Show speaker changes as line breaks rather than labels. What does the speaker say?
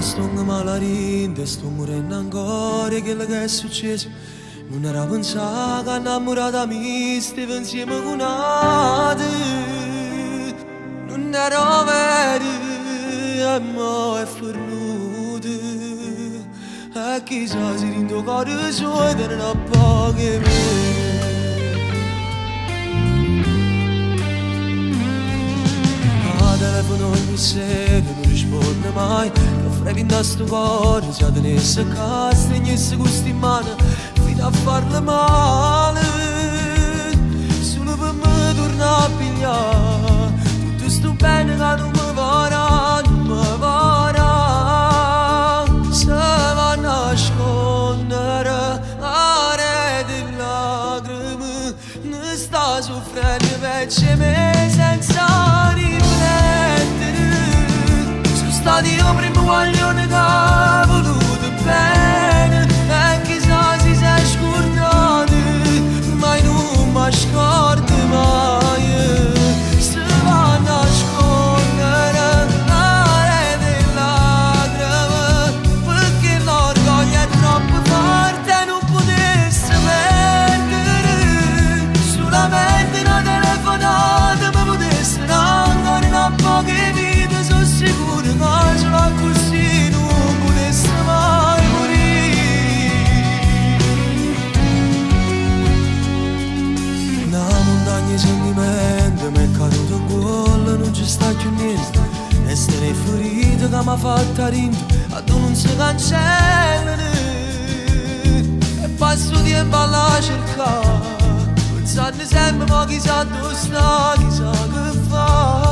sto malarinda, sto morendo ancora, quello che è successo. Non era pensato che innamorata mi stava insieme con un'altra. Non era vero, e mo è fornuto. E chissà se in tuo cuore suo te ne poche me. Telefono ogni sera, non risponde mai. Che frevi in sto cuore, già tenesse a casa, tegnesse gusti in mano, fino a farle male. Solo per me torna a pigliare tutto sto bene che non mi vorrà, non mi vorrà. Se va a nascondere are di lacrime, ne sta soffrendo invece me senza riflettere. Sono stato io primo guaglione che ha voluto bene, e chissà si sei scordato, ma non mi scordo mai. Se va a nascondere are di lacrime, perché l'orgoglio è troppo forte e non potesse perdere. Solamente una telefonata mi potesse ancora una poche vite, sono sicuro che ce l'ho così non potesse mai morire. Una montagna di sentimenti mi è caduto in cuore, non ci sta più niente. E se ne è ferito che mi ha fatto rinto, a tu non si cancellano. E passo tempo alla cercare, pensando sempre ma chissà dove sta, chissà che fa.